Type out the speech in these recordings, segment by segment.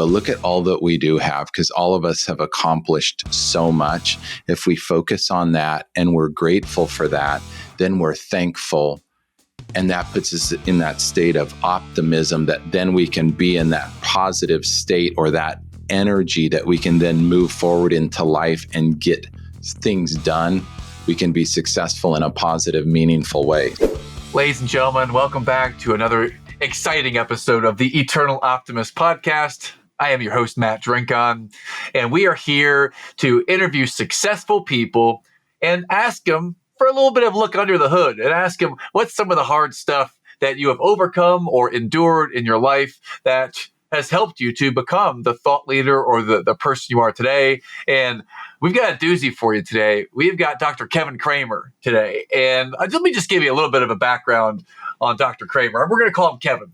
go, look at all that we do have, because all of us have accomplished so much. If we focus on that and we're grateful for that, then we're thankful. And that puts us in that state of optimism, that then we can be in that positive state, or that energy that we can then move forward into life and get things done. We can be successful in a positive, meaningful way. Ladies and gentlemen, welcome back to another exciting episode of the Eternal Optimist podcast. I am your host, Matt Drinkon, and we are here to interview successful people and ask them for a little bit of look under the hood, and ask them what's some of the hard stuff that you have overcome or endured in your life that has helped you to become the thought leader or the person you are today. And we've got a doozy for you today. We've got Dr. Kevin Kremer today. And let me just give you a little bit of a background on Dr. Kremer. We're going to call him Kevin.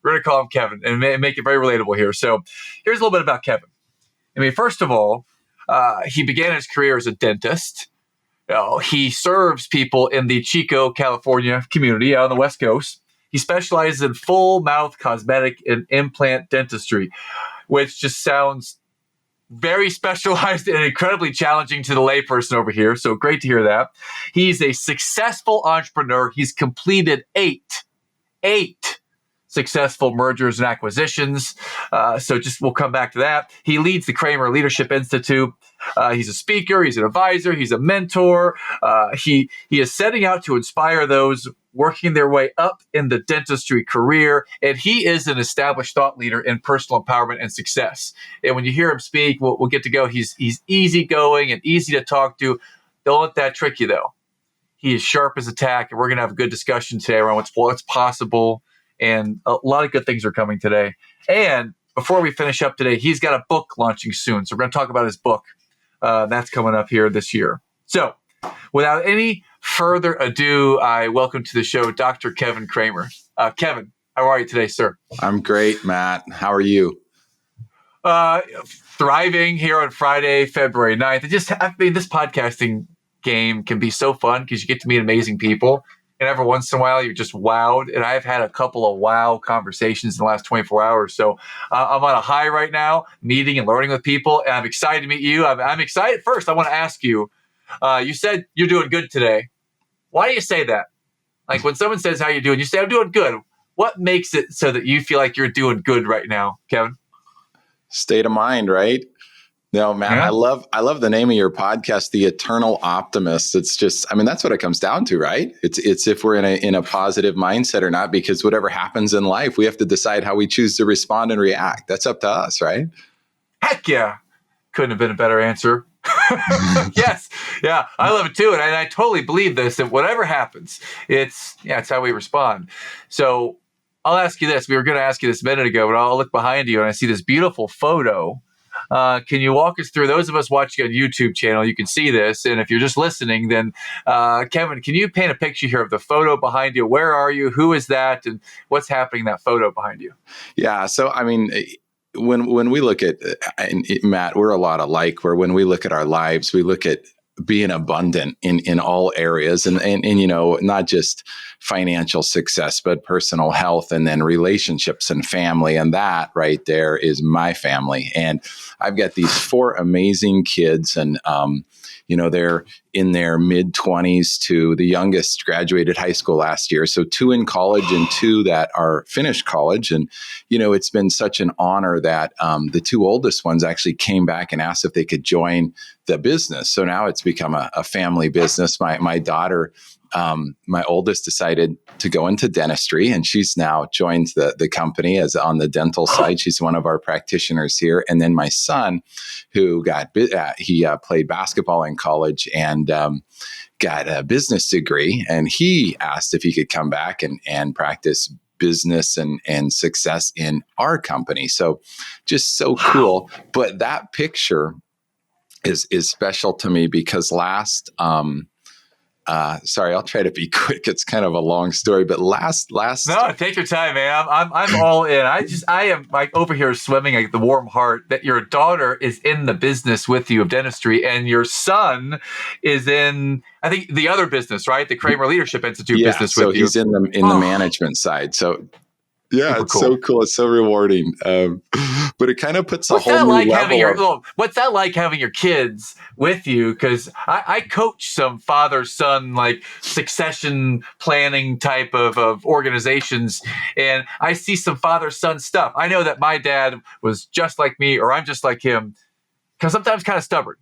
We're going to call him Kevin and make it very relatable here. So here's a little bit about Kevin. I mean, first of all, he began his career as a dentist. He serves people in the Chico, California community out on the West Coast. He specializes in full mouth cosmetic and implant dentistry, which just sounds very specialized and incredibly challenging to the layperson over here. So great to hear that. He's a successful entrepreneur. He's completed eight successful mergers and acquisitions. We'll come back to that. He leads the Kremer Leadership Institute. He's a speaker. He's an advisor. He's a mentor. He is setting out to inspire those working their way up in the dentistry career. And he is an established thought leader in personal empowerment and success. And when you hear him speak, we'll get to go. He's easygoing and easy to talk to. Don't let that trick you, though. He is sharp as a tack, and we're going to have a good discussion today around what's possible. And a lot of good things are coming today. And before we finish up today, he's got a book launching soon. So we're going to talk about his book. That's coming up here this year. So without any further ado, I welcome to the show Dr. Kevin Kremer. Kevin, how are you today, sir? I'm great, Matt. How are you? Thriving here on Friday, February 9th. This podcasting game can be so fun because you get to meet amazing people. And every once in a while, you're just wowed. And I've had a couple of wow conversations in the last 24 hours. So I'm on a high right now, meeting and learning with people. And I'm excited to meet you. I'm excited. First, I want to ask you, you said you're doing good today. Why do you say that? Like when someone says how you're doing, you say, I'm doing good. What makes it so that you feel like you're doing good right now, Kevin? State of mind, right? No, Matt, yeah. I love the name of your podcast, The Eternal Optimist. It's just, that's what it comes down to, right? It's if we're in a positive mindset or not, because whatever happens in life, we have to decide how we choose to respond and react. That's up to us, right? Heck yeah. Couldn't have been a better answer. Yes. Yeah. I love it too. And I totally believe this, that whatever happens, it's how we respond. So I'll ask you this. We were going to ask you this a minute ago, but I'll look behind you and I see this beautiful photo. Can you walk us through, those of us watching on YouTube channel, you can see this. And if you're just listening, then Kevin, can you paint a picture here of the photo behind you? Where are you? Who is that? And what's happening in that photo behind you? Yeah. So, when we look at, Matt, we're a lot alike, where when we look at our lives, we look at being abundant in all areas and not just financial success, but personal health and then relationships and family. And that right there is my family. And I've got these 4 amazing kids and, they're in their mid-20s to the youngest graduated high school last year. So 2 in college and 2 that are finished college. And, it's been such an honor that the 2 oldest ones actually came back and asked if they could join the business. So now it's become a family business. My daughter, my oldest, decided to go into dentistry, and she's now joined the company as on the dental side. She's one of our practitioners here. And then my son, who played basketball in college and got a business degree, and he asked if he could come back and practice business and success in our company. So just so cool. But that picture is special to me because sorry, I'll try to be quick. It's kind of a long story, but last. No, take your time, man. I'm all in. I am like over here swimming like the warm heart that your daughter is in the business with you of dentistry, and your son is in, I think, the other business, right? The Kremer Leadership Institute business with you. So he's in the management side. So Yeah, Super it's so cool. cool. It's so rewarding. But it kind of puts a What's whole that new like having level your of, what's that like having your kids with you? Because I coach some father-son like succession planning type of organizations, and I see some father-son stuff. I know that my dad was just like me, or I'm just like him, because sometimes kind of stubborn.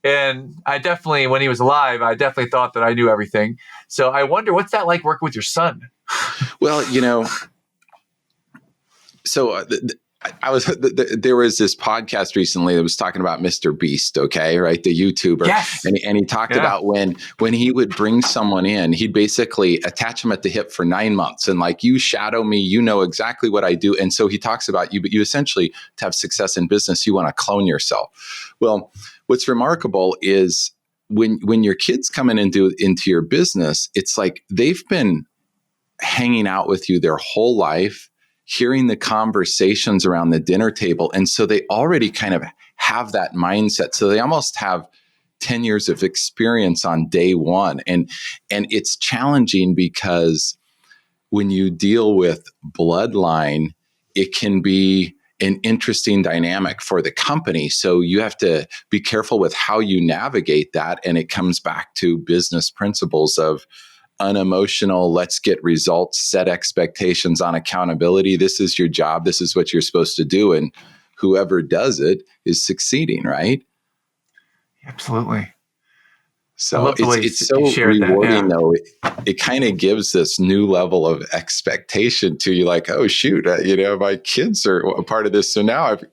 And I definitely, when he was alive, I definitely thought that I knew everything. So I wonder, what's that like working with your son? well, so I was there was this podcast recently that was talking about Mr. Beast, okay, right, the YouTuber, Yes. and he talked Yeah. about when he would bring someone in, he'd basically attach them at the hip for 9 months, and like, you shadow me, you know exactly what I do, and so he talks about you, but you essentially, to have success in business, you want to clone yourself. Well, what's remarkable is when your kids come in and into your business, it's like they've been hanging out with you their whole life, hearing the conversations around the dinner table. And so they already kind of have that mindset. So they almost have 10 years of experience on day one. And it's challenging because when you deal with bloodline, it can be an interesting dynamic for the company. So you have to be careful with how you navigate that. And it comes back to business principles of unemotional, let's get results, set expectations on accountability. This is your job. This is what you're supposed to do. And whoever does it is succeeding, right? Absolutely. I So love the way it's you so shared that. rewarding Yeah. though. It kind of gives this new level of expectation to you, like, oh shoot, my kids are a part of this. So now I've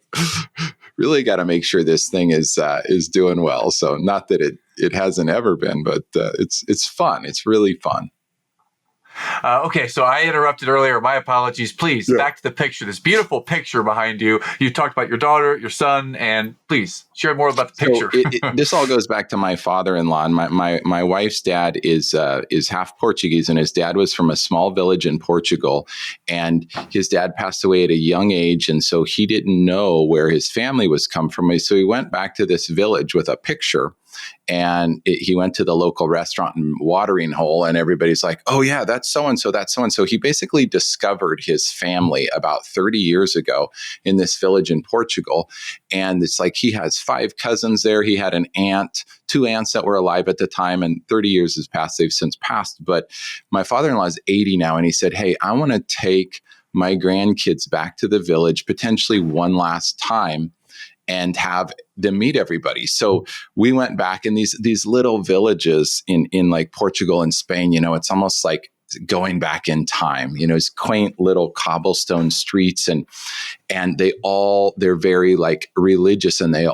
really got to make sure this thing is doing well. So not that it hasn't ever been, but it's fun. It's really fun. Okay, so I interrupted earlier. My apologies. Please, Yeah. back to the picture. This beautiful picture behind you. You talked about your daughter, your son, and please share more about the So picture. this all goes back to my father-in-law. And my wife's dad is half Portuguese, and his dad was from a small village in Portugal. And his dad passed away at a young age, and so he didn't know where his family was come from. So he went back to this village with a picture. And he went to the local restaurant and watering hole, and everybody's like, oh yeah, that's so-and-so, that's so-and-so. He basically discovered his family about 30 years ago in this village in Portugal. And it's like he has 5 cousins there. He had an aunt, 2 aunts that were alive at the time, and 30 years has passed. They've since passed. But my father-in-law is 80 now, and he said, hey, I want to take my grandkids back to the village, potentially one last time, and have them meet everybody. So we went back in these little villages in like Portugal and Spain. It's almost like going back in time. It's quaint little cobblestone streets, and they're very like religious, and they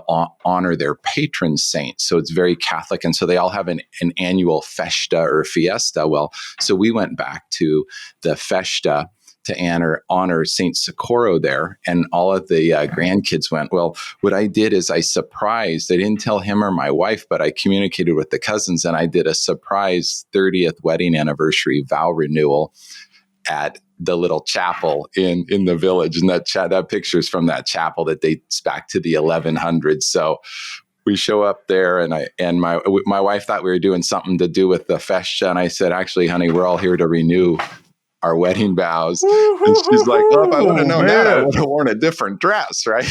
honor their patron saint. So it's very Catholic, and so they all have an annual festa or fiesta. Well, so we went back to the festa to honor Saint Socorro there, and all of the grandkids went. Well, what I did is I didn't tell him or my wife, but I communicated with the cousins, and I did a surprise 30th wedding anniversary vow renewal at the little chapel in the village. And that picture is from that chapel that dates back to the 1100s. So we show up there, and my wife thought we were doing something to do with the festa, and I said, actually, honey, we're all here to renew our wedding vows. And she's like, well, if I would have known that, I would have worn a different dress, right?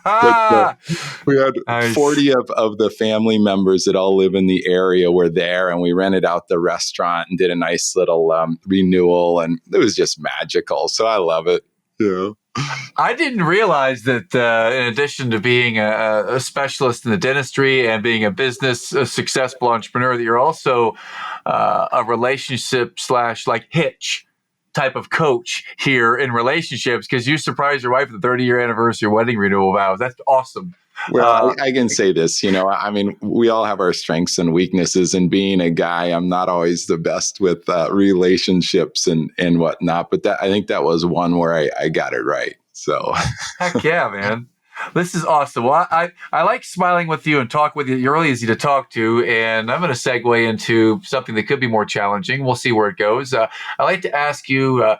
But we had Nice. 40 of the family members that all live in the area were there, and we rented out the restaurant and did a nice little renewal, and it was just magical. So I love it. Yeah. I didn't realize that in addition to being a specialist in the dentistry and being a successful entrepreneur, that you're also a relationship / like hitch type of coach here in relationships, because you surprised your wife with the 30-year anniversary wedding renewal vows. That's awesome. Well, I can say this, I mean, we all have our strengths and weaknesses, and being a guy, I'm not always the best with relationships and whatnot, but I think that was one where I got it right. So Heck yeah, man. This is awesome. Well, I like smiling with you and talk with you. You're really easy to talk to, and I'm going to segue into something that could be more challenging. We'll see where it goes. I like to ask you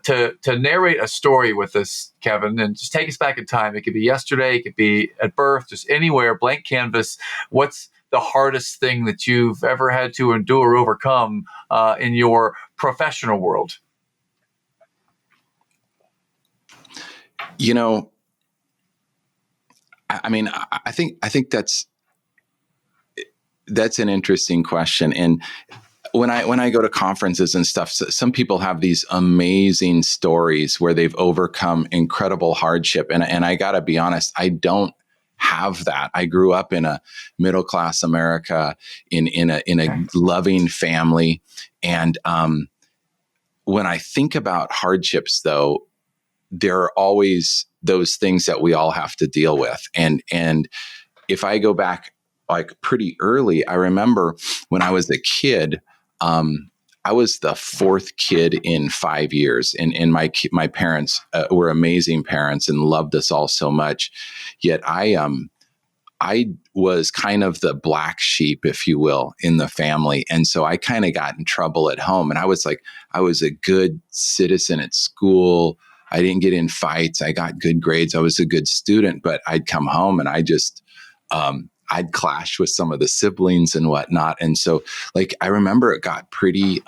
to narrate a story with us, Kevin, and just take us back in time. It could be yesterday, it could be at birth, just anywhere, blank canvas. What's the hardest thing that you've ever had to endure or overcome in your professional world? You know, I mean, I think that's an interesting question. And when I go to conferences and stuff, some people have these amazing stories where they've overcome incredible hardship. And I got to be honest, I don't have that. I grew up in a middle class America, in a loving family. And when I think about hardships, though, there are always those things that we all have to deal with. And if I go back like pretty early, I remember when I was a kid, I was the fourth kid in 5 years, and my parents were amazing parents and loved us all so much. Yet I was kind of the black sheep, if you will, in the family. And so I kind of got in trouble at home. And I was a good citizen at school. I didn't get in fights. I got good grades. I was a good student, but I'd come home and I'd clash with some of the siblings and whatnot. And so like, I remember it got pretty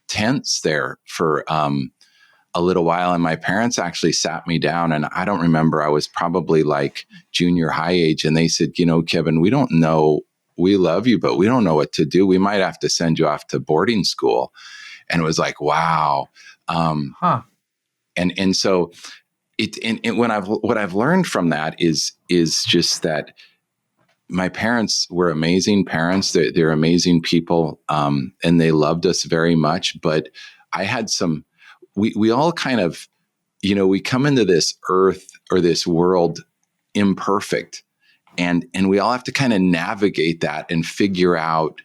tense there for a little while. And my parents actually sat me down, and I don't remember, I was probably like junior high age. And they said, Kevin, we don't know, we love you, but we don't know what to do. We might have to send you off to boarding school. And it was like, wow. And so what I've learned from that is just that my parents were amazing parents. They're amazing people. And they loved us very much, but I had we all kind of, we come into this earth or this world imperfect, and we all have to kind of navigate that and figure out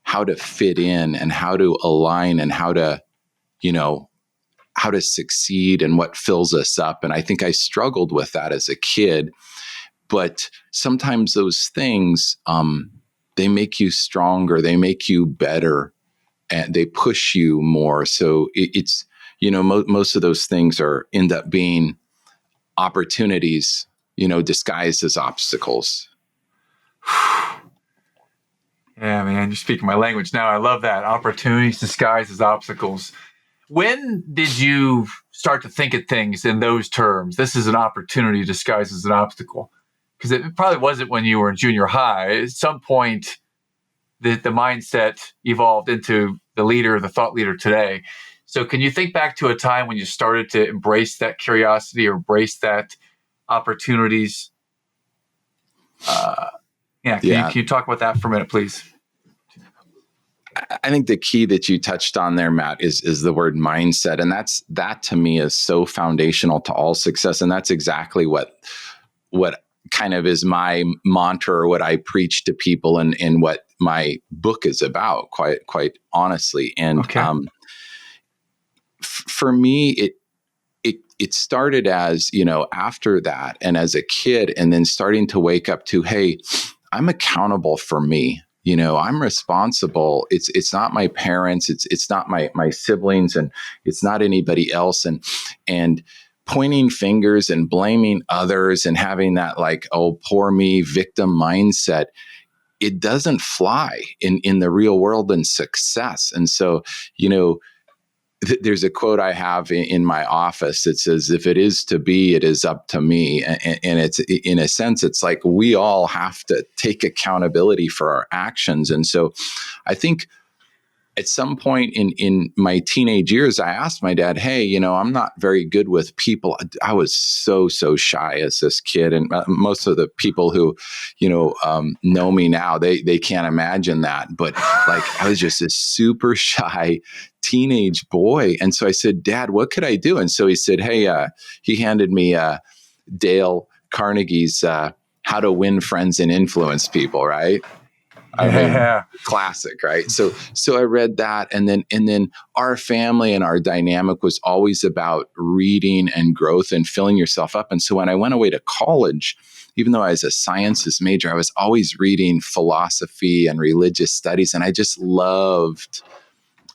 how to fit in and how to align and how to succeed and what fills us up. And I think I struggled with that as a kid, but sometimes those things, they make you stronger, they make you better, and they push you more. So it's, most of those things end up being opportunities, disguised as obstacles. Yeah, man, you're speaking my language now. I love that. Opportunities disguised as obstacles. When did you start to think of things in those terms? This is an opportunity disguised as an obstacle. Because it probably wasn't when you were in junior high. At some point, the mindset evolved into the thought leader today. So can you think back to a time when you started to embrace that curiosity or embrace that opportunities? Can you talk about that for a minute, please? I think the key that you touched on there, Matt, is the word mindset. And that to me is so foundational to all success. And that's exactly what kind of is my mantra, or what I preach to people, and what my book is about, quite honestly. And for me, it started as, after that and as a kid, and then starting to wake up to, hey, I'm accountable for me. I'm responsible. It's not my parents. It's not my siblings, and it's not anybody else. And pointing fingers and blaming others and having that like, oh, poor me, victim mindset, it doesn't fly in the real world and success. And so, there's a quote I have in my office that says, if it is to be, it is up to me. And it's, in a sense, it's like we all have to take accountability for our actions. And so I think at some point in my teenage years, I asked my dad, hey, I'm not very good with people. I was so shy as this kid. And most of the people who, know me now, they can't imagine that. But like, I was just a super shy teenage boy. And so I said, Dad, what could I do? And so he said, hey, he handed me Dale Carnegie's How to Win Friends and Influence People, right? I mean, classic, right? So I read that, and then our family and our dynamic was always about reading and growth and filling yourself up. And so when I went away to college, even though I was a sciences major, I was always reading philosophy and religious studies, and I just loved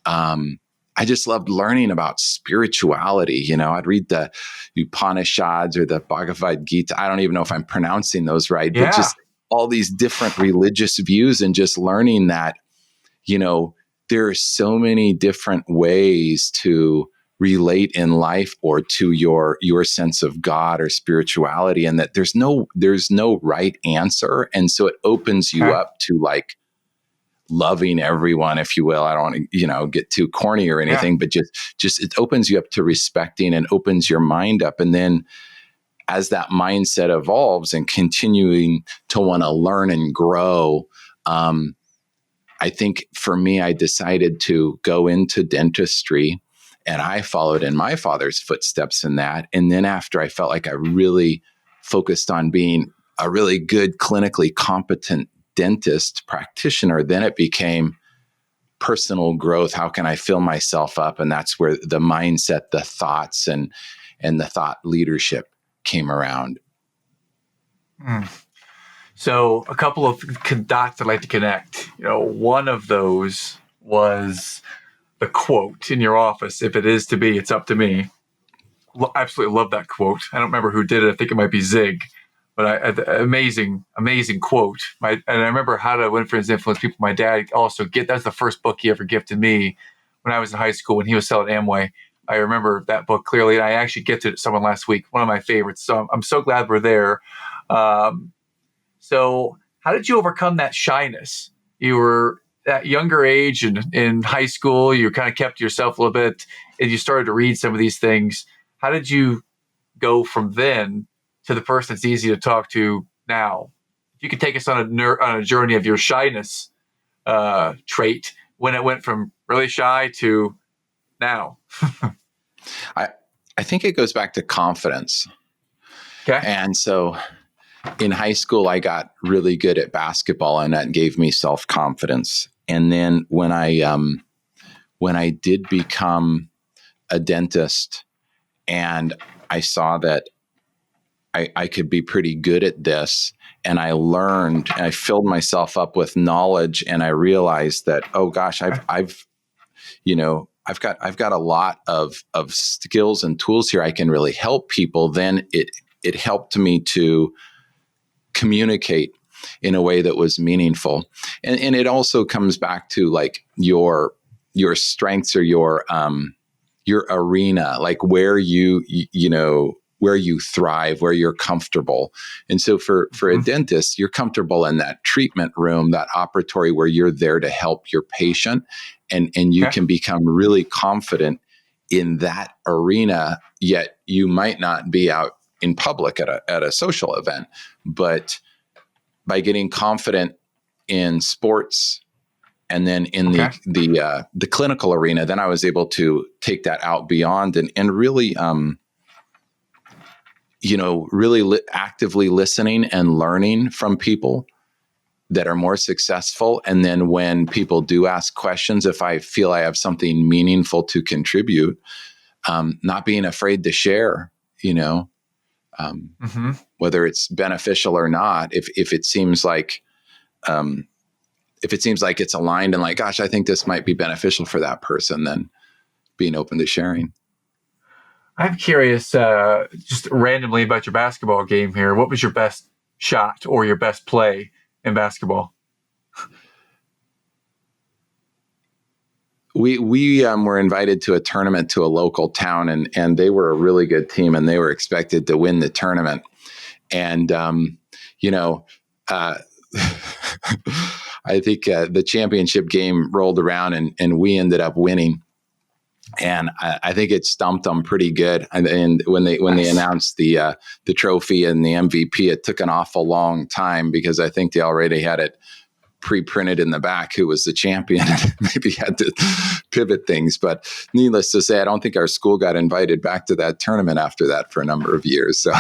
learning about spirituality. I'd read the Upanishads or the Bhagavad Gita. I don't even know if I'm pronouncing those right, but just all these different religious views, and just learning that, there are so many different ways to relate in life or to your sense of God or spirituality, and that there's no right answer. And so it opens you up to like loving everyone, if you will. I don't want to, get too corny or anything, but just it opens you up to respecting and opens your mind up. And then as that mindset evolves and continuing to want to learn and grow, I think for me, I decided to go into dentistry, and I followed in my father's footsteps in that. And then after I felt like I really focused on being a really good, clinically competent dentist practitioner, then it became personal growth. How can I fill myself up? And that's where the mindset, the thoughts, and the thought leadership came around. So a couple of dots I'd like to connect. One of those was the quote in your office: "If it is to be, it's up to me." Absolutely love that quote. I don't remember who did it. I think it might be Zig, but amazing quote. And I remember How to Win Friends, Influence People. My dad also that's the first book he ever gifted me when I was in high school when he was selling Amway. I remember that book clearly, and I actually gifted it to someone last week. One of my favorites. So I'm so glad we're there. So how did you overcome that shyness? You were at younger age and in high school, you kind of kept to yourself a little bit, and you started to read some of these things. How did you go from then to the person that's easy to talk to now? If you could take us on a journey of your shyness trait, when it went from really shy to now. I think it goes back to confidence. Okay. And so in high school, I got really good at basketball, and that gave me self-confidence. And then when I did become a dentist, and I saw that I could be pretty good at this, and I learned, and I filled myself up with knowledge, and I realized that, oh gosh, I've got a lot of skills and tools here. I can really help people. Then it helped me to communicate in a way that was meaningful. And it also comes back to like your strengths or your arena, like where where you thrive, where you're comfortable. And so for a dentist, you're comfortable in that treatment room, that operatory where you're there to help your patient, and you can become really confident in that arena, yet you might not be out in public at a social event. But by getting confident in sports and then in the clinical arena, then I was able to take that out beyond and really, actively listening and learning from people that are more successful. And then when people do ask questions, if I feel I have something meaningful to contribute, not being afraid to share, whether it's beneficial or not, if it seems like it's aligned and like, gosh, I think this might be beneficial for that person, then being open to sharing. I'm curious, just randomly about your basketball game here. What was your best shot or your best play in basketball? We were invited to a tournament to a local town, and they were a really good team, and they were expected to win the tournament. And I think the championship game rolled around, and we ended up winning. And I think it stumped them pretty good. And when they announced the trophy and the MVP, it took an awful long time because I think they already had it pre-printed in the back who was the champion. Maybe had to pivot things. But needless to say, I don't think our school got invited back to that tournament after that for a number of years. So.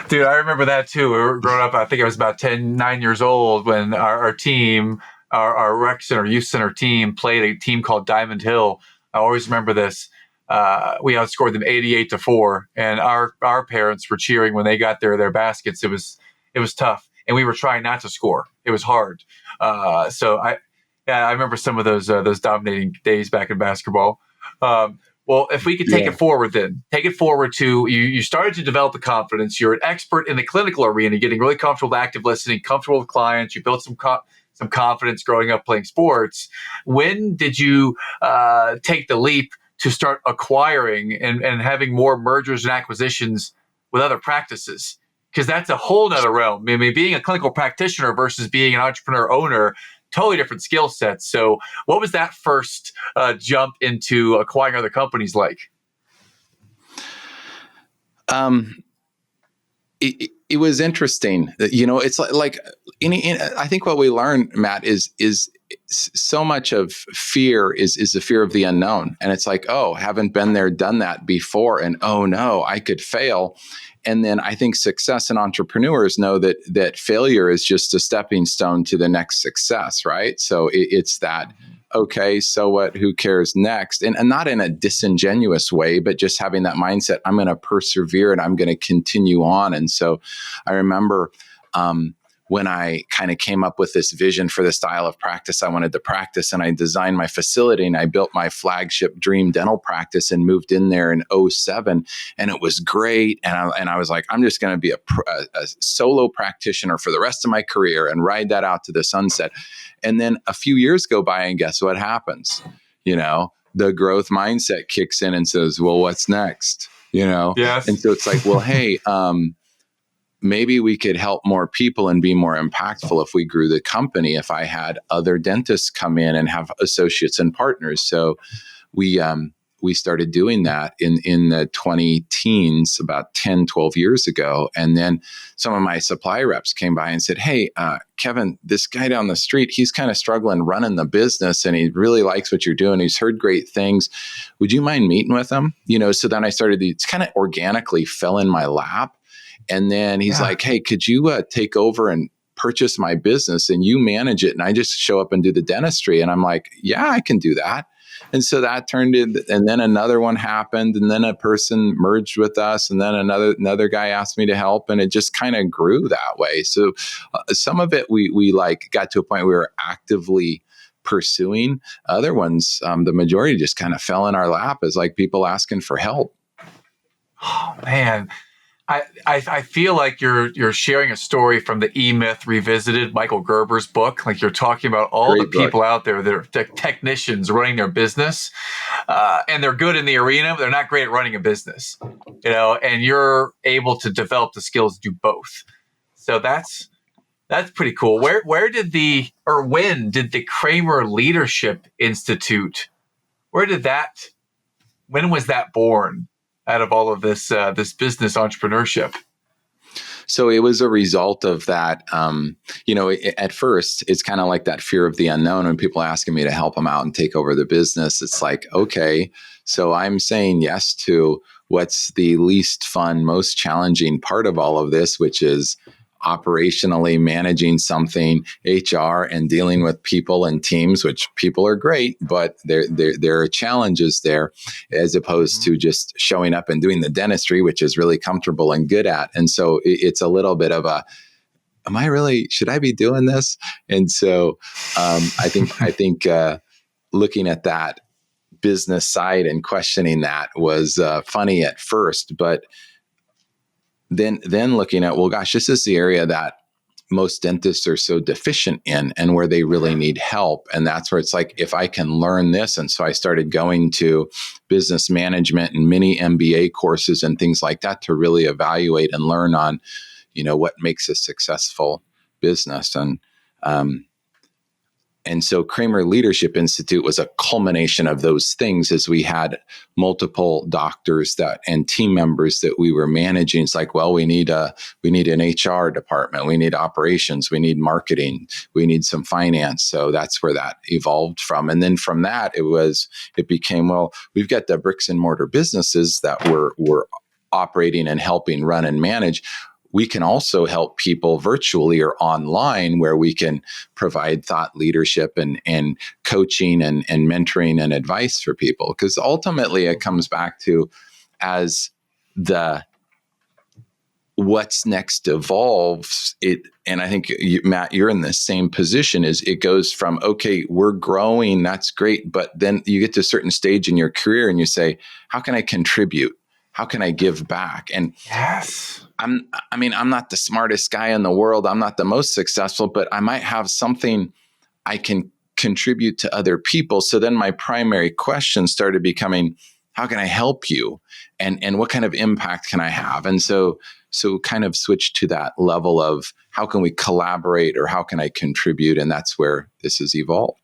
Dude, I remember that too. We were growing up, I think I was about 9 years old when our team, our rec center, youth center team played a team called Diamond Hill. I always remember this. We outscored them 88-4, and our parents were cheering when they got their baskets. It was tough, and we were trying not to score. It was hard. So I remember some of those dominating days back in basketball. Well, if we could take it forward, then take it forward to you started to develop the confidence. You're an expert in the clinical arena, getting really comfortable with active listening, comfortable with clients. You built some confidence growing up playing sports. When did you take the leap to start acquiring and having more mergers and acquisitions with other practices? Because that's a whole nother realm. I mean, being a clinical practitioner versus being an entrepreneur owner, totally different skill sets. So what was that first jump into acquiring other companies like? It was interesting. It's like I think what we learned, Matt, is so much of fear is the fear of the unknown. And it's like, oh, haven't been there, done that before. And oh no, I could fail. And then I think success and entrepreneurs know that failure is just a stepping stone to the next success, right? So it's that, okay, so what, who cares next? And not in a disingenuous way, but just having that mindset, I'm going to persevere and I'm going to continue on. And so I remember when I kind of came up with this vision for the style of practice I wanted to practice, and I designed my facility and I built my flagship dream dental practice and moved in there in 2007, and it was great. And I was like, I'm just going to be a solo practitioner for the rest of my career and ride that out to the sunset. And then a few years go by, and guess what happens? The growth mindset kicks in and says, well, what's next? Yes. And so it's like, well, hey, maybe we could help more people and be more impactful if we grew the company, if I had other dentists come in and have associates and partners. So we started doing that in the 20 teens, about 10, 12 years ago. And then some of my supply reps came by and said, hey, Kevin, this guy down the street, he's kind of struggling running the business and he really likes what you're doing. He's heard great things. Would you mind meeting with him? So then I started, it's kind of organically fell in my lap. And then he's like, hey, could you take over and purchase my business and you manage it? And I just show up and do the dentistry. And I'm like, yeah, I can do that. And so that turned in, and then another one happened, and then a person merged with us, and then another guy asked me to help, and it just kind of grew that way. So some of it we like got to a point where we were actively pursuing. Other ones, the majority just kind of fell in our lap as like people asking for help. Oh man. I feel like you're sharing a story from the E-Myth Revisited, Michael Gerber's book. Like you're talking about all the people out there that are technicians running their business, and they're good in the arena, but they're not great at running a business. And you're able to develop the skills to do both. So that's pretty cool. When did the Kremer Leadership Institute? When was that born? Out of all of this business entrepreneurship? So it was a result of that. At first, it's kind of like that fear of the unknown. When people asking me to help them out and take over the business, it's like, okay, so I'm saying yes to what's the least fun, most challenging part of all of this, which is operationally managing something, HR, and dealing with people and teams, which people are great, but there are challenges there, as opposed to just showing up and doing the dentistry, which is really comfortable and good at. And so it's a little bit of a, should I be doing this? And so I think looking at that business side and questioning that was funny at first, but then looking at, well, gosh, this is the area that most dentists are so deficient in and where they really need help. And that's where it's like, if I can learn this. And so I started going to business management and mini MBA courses and things like that to really evaluate and learn on, what makes a successful business. And so Kremer Leadership Institute was a culmination of those things, as we had multiple doctors and team members that we were managing. It's like, well, we need an HR department. We need operations. We need marketing. We need some finance. So that's where that evolved from. And then from that, it became, well, we've got the bricks and mortar businesses that we're operating and helping run and manage. We can also help people virtually or online, where we can provide thought leadership and coaching and mentoring and advice for people. Because ultimately it comes back to, as the what's next evolves, and I think Matt, you're in the same position, is it goes from, okay, we're growing, that's great. But then you get to a certain stage in your career and you say, how can I contribute? How can I give back? And yes, I'm not the smartest guy in the world. I'm not the most successful, but I might have something I can contribute to other people. So then my primary question started becoming, how can I help you? And what kind of impact can I have? And so kind of switched to that level of how can we collaborate or how can I contribute? And that's where this has evolved.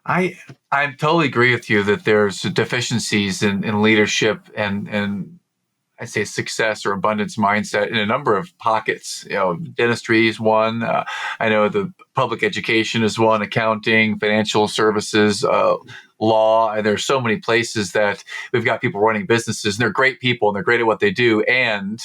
I totally agree with you that there's deficiencies in leadership and I say success or abundance mindset in a number of pockets. Dentistry is one. I know the public education is one. Accounting, financial services, law. And there's so many places that we've got people running businesses, and they're great people and they're great at what they do. And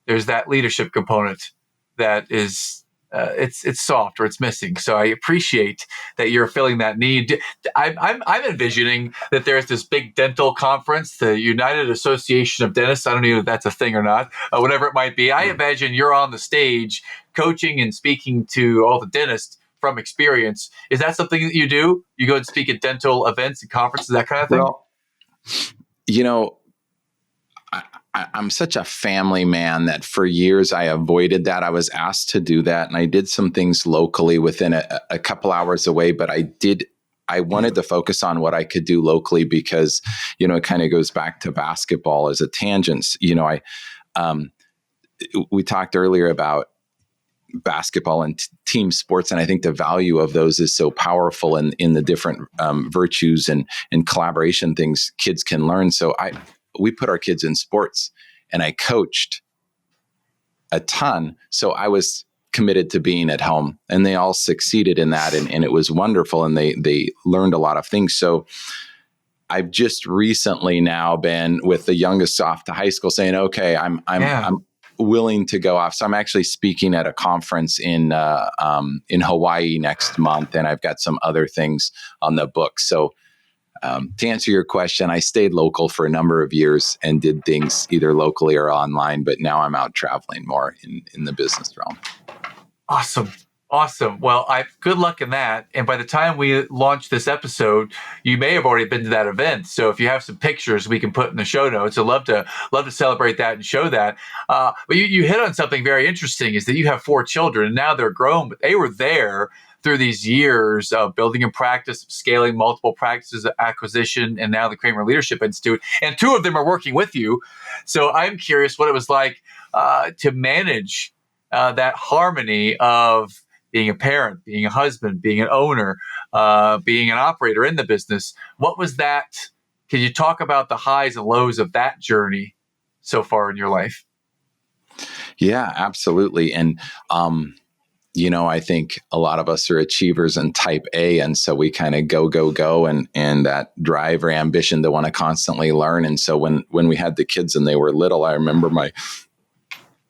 there's that leadership component that is it's soft or it's missing. So I appreciate that you're filling that need. I'm envisioning that there's this big dental conference, the United Association of Dentists. I don't know if that's a thing or not, whatever it might be. I imagine you're on the stage coaching and speaking to all the dentists from experience. Is that something that you do? You go and speak at dental events and conferences, that kind of thing? Well, I'm such a family man that for years I avoided that. I was asked to do that, and I did some things locally within a couple hours away, but I wanted to focus on what I could do locally because, it kind of goes back to basketball as a tangent. We talked earlier about basketball and team sports, and I think the value of those is so powerful in the different virtues and collaboration things kids can learn. So we put our kids in sports, and I coached a ton. So I was committed to being at home, and they all succeeded in that. And it was wonderful. And they learned a lot of things. So I've just recently now been with the youngest off to high school saying, okay, I'm willing to go off. So I'm actually speaking at a conference in Hawaii next month. And I've got some other things on the book. So to answer your question, I stayed local for a number of years and did things either locally or online, but now I'm out traveling more in the business realm. Awesome. Well, good luck in that. And by the time we launch this episode, you may have already been to that event. So if you have some pictures we can put in the show notes, I'd love to celebrate that and show that. But you hit on something very interesting, is that you have 4 children and now they're grown, but they were there through these years of building a practice, scaling multiple practices, acquisition, and now the Kremer Leadership Institute. And 2 of them are working with you. So I'm curious what it was like to manage that harmony of being a parent, being a husband, being an owner, being an operator in the business. What was that? Can you talk about the highs and lows of that journey so far in your life? Yeah, absolutely. And, I think a lot of us are achievers and type A. And so we kind of go, and that drive or ambition to want to constantly learn. And so when we had the kids and they were little, I remember my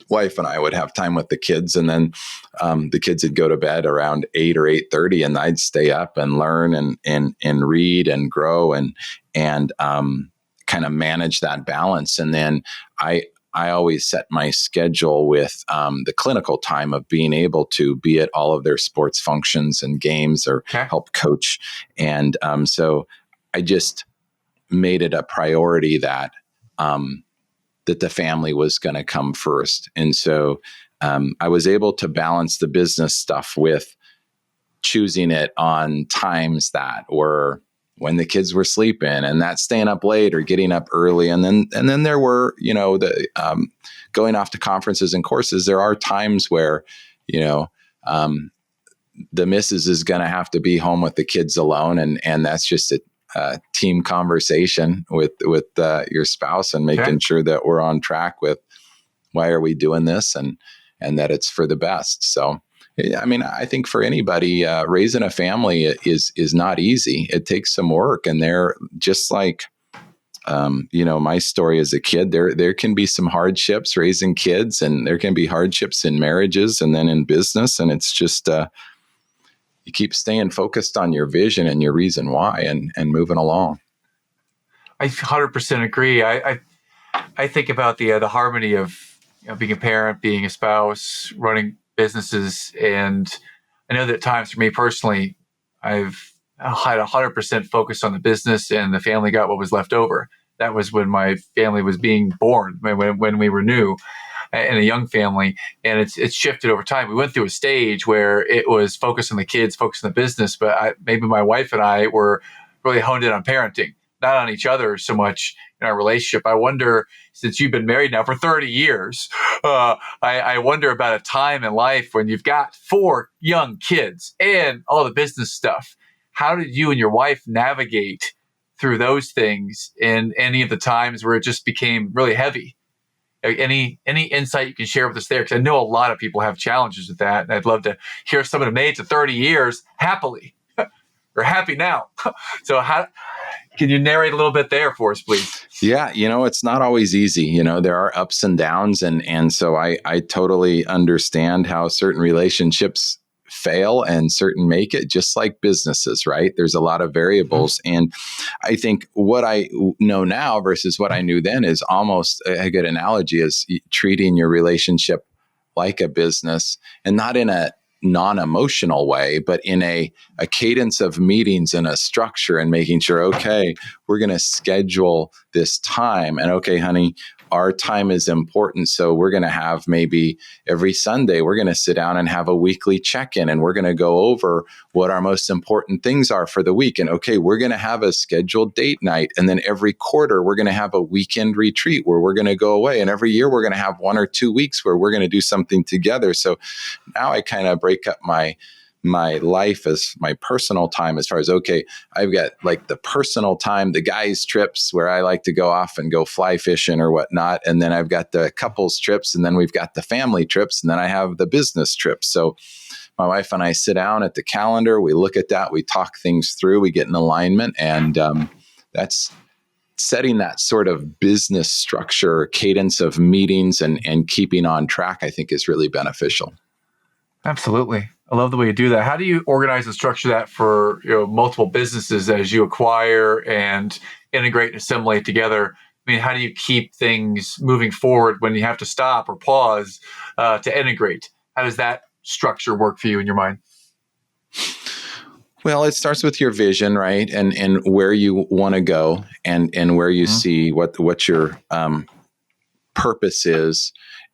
wife and I would have time with the kids, and then the kids would go to bed around 8 or 8:30, and I'd stay up and learn and read and grow and kind of manage that balance. And then I always set my schedule with the clinical time of being able to be at all of their sports functions and games or help coach. And so I just made it a priority that the family was going to come first. And so I was able to balance the business stuff with choosing it on times that were when the kids were sleeping, and that staying up late or getting up early. And then there were, the going off to conferences and courses. There are times where, the missus is going to have to be home with the kids alone. And that's just a team conversation with your spouse and making sure that we're on track with why are we doing this and that it's for the best. So, I mean, I think for anybody, raising a family is not easy. It takes some work, and they're just like, my story as a kid, there can be some hardships raising kids, and there can be hardships in marriages and then in business. And it's just, you keep staying focused on your vision and your reason why and moving along. I 100% agree. I think about the harmony of being a parent, being a spouse, running businesses. And I know that at times for me personally, I've had 100% focus on the business, and the family got what was left over. That was when my family was being born, when we were new. and a young family, and it's shifted over time. We went through a stage where it was focused on the kids, focused on the business, but maybe my wife and I were really honed in on parenting, not on each other so much in our relationship. I wonder, since you've been married now for 30 years, I wonder about a time in life when you've got 4 young kids and all the business stuff. How did you and your wife navigate through those things in any of the times where it just became really heavy? Any insight you can share with us there? Because I know a lot of people have challenges with that, and I'd love to hear someone who made it to 30 years happily or happy now. So how can you narrate a little bit there for us, please? Yeah, it's not always easy. There are ups and downs, and so I totally understand how certain relationships fail and certain make it, just like businesses, right? There's a lot of variables. And I think what I know now versus what I knew then is almost a good analogy is treating your relationship like a business, and not in a non-emotional way, but in a cadence of meetings and a structure, and making sure, okay, we're going to schedule this time, and okay, honey, our time is important. So we're going to have maybe every Sunday, we're going to sit down and have a weekly check-in, and we're going to go over what our most important things are for the week. And okay, we're going to have a scheduled date night. And then every quarter, we're going to have a weekend retreat where we're going to go away. And every year, we're going to have 1 or 2 weeks where we're going to do something together. So now I kind of break up my life as my personal time, as far as, okay, I've got like the personal time, the guys' trips where I like to go off and go fly fishing or whatnot. And then I've got the couples trips, and then we've got the family trips, and then I have the business trips. So my wife and I sit down at the calendar, we look at that, we talk things through, we get in alignment, and that's setting that sort of business structure, cadence of meetings and keeping on track, I think is really beneficial. Absolutely. I love the way you do that. How do you organize and structure that for multiple businesses as you acquire and integrate and assimilate together? I mean, how do you keep things moving forward when you have to stop or pause to integrate? How does that structure work for you in your mind? Well, it starts with your vision, right? And where you want to go, and where you see what your purpose is,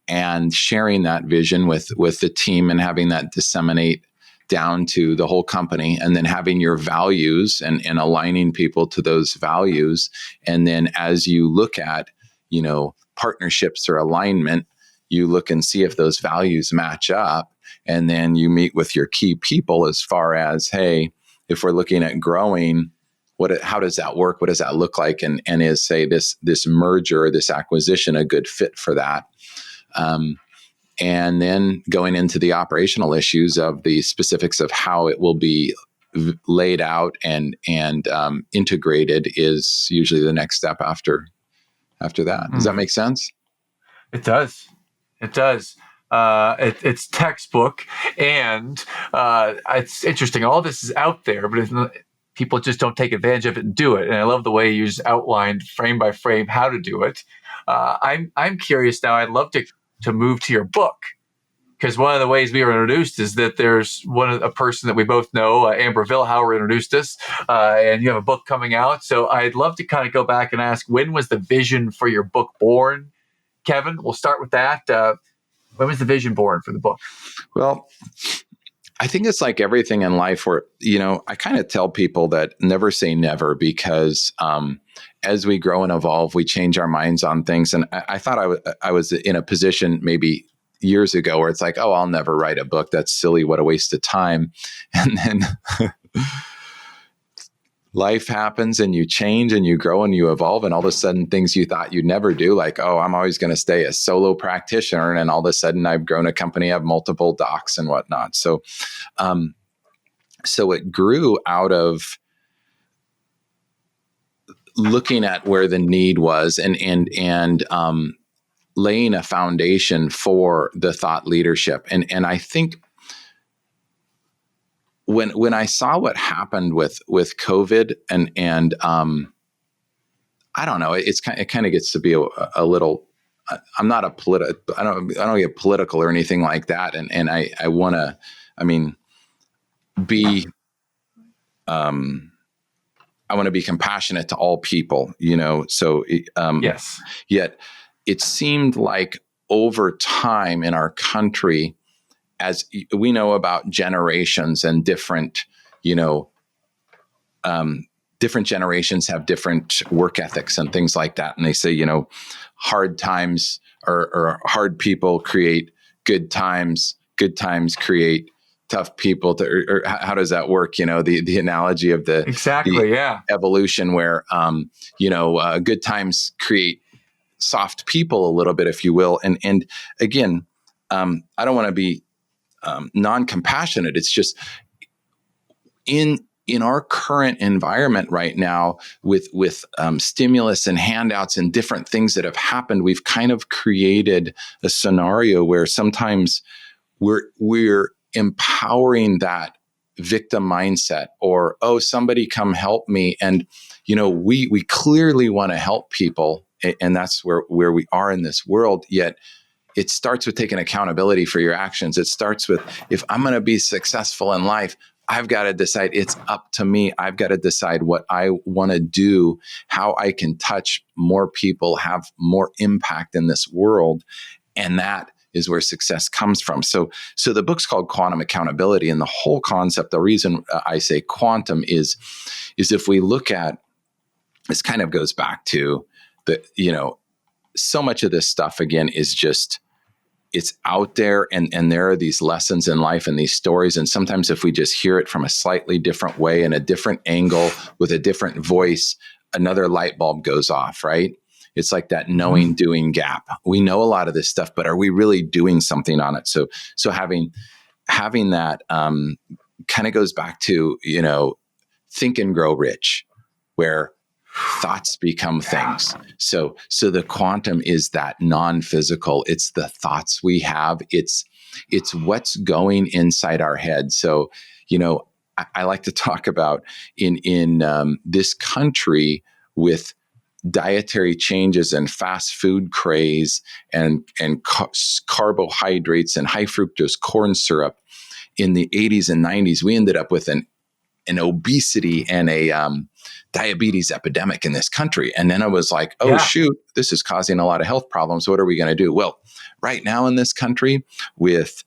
and sharing that vision with the team, and having that disseminate down to the whole company, and then having your values and aligning people to those values. And then as you look at, partnerships or alignment, you look and see if those values match up. And then you meet with your key people as far as, hey, if we're looking at growing, how does that work? What does that look like? And is, say, this merger or this acquisition a good fit for that? And then going into the operational issues of the specifics of how it will be laid out and integrated is usually the next step after that. Does that make sense? It does. It does. It's textbook, and it's interesting. All this is out there, but people just don't take advantage of it and do it. And I love the way you just outlined frame by frame how to do it. I'm curious now. I'd love to move to your book, because one of the ways we were introduced is that there's a person that we both know, Amber Vilhauer, introduced us, and you have a book coming out. So I'd love to kind of go back and ask, when was the vision for your book born? Kevin, we'll start with that. When was the vision born for the book? Well, I think it's like everything in life where, I kind of tell people that never say never, because as we grow and evolve, we change our minds on things. And I thought I was in a position maybe years ago where it's like, oh, I'll never write a book. That's silly. What a waste of time. And then life happens, and you change and you grow and you evolve. And all of a sudden, things you thought you'd never do, like, oh, I'm always going to stay a solo practitioner. And all of a sudden I've grown a company, I have multiple docs and whatnot. So, so it grew out of looking at where the need was, and laying a foundation for the thought leadership. And I think when I saw what happened with COVID, and I don't know, it kind of gets to be a little. I'm not I don't get political or anything like that, and I want to, be. I want to be compassionate to all people, So yes. Yet it seemed like over time in our country, as we know about generations and different, different generations have different work ethics and things like that. And they say, hard times or hard people create good times create tough people. Or how does that work? The analogy of the evolution where, good times create soft people a little bit, if you will. And again, I don't want to be non-compassionate. It's just in our current environment right now with stimulus and handouts and different things that have happened, we've kind of created a scenario where sometimes we're empowering that victim mindset, or, oh, somebody come help me. And, we clearly want to help people. And that's where we are in this world. Yet it starts with taking accountability for your actions. It starts with, if I'm going to be successful in life, I've got to decide it's up to me. I've got to decide what I want to do, how I can touch more people, have more impact in this world. And that is where success comes from. So the book's called Quantum Accountability. And the whole concept, the reason I say quantum is if we look at, this kind of goes back to so much of this stuff, again, is just, it's out there, and there are these lessons in life and these stories. And sometimes if we just hear it from a slightly different way and a different angle with a different voice, another light bulb goes off, right? It's like that knowing doing gap. We know a lot of this stuff, but are we really doing something on it? So having that kind of goes back to, Think and Grow Rich, where thoughts become things. So the quantum is that non-physical. It's the thoughts we have. It's what's going inside our head. So, I like to talk about in this country with dietary changes and fast food craze and carbohydrates and high fructose corn syrup in the 80s and 90s, we ended up with an obesity and a diabetes epidemic in this country. And then I was like, shoot, this is causing a lot of health problems. What are we going to do? Well, right now in this country, with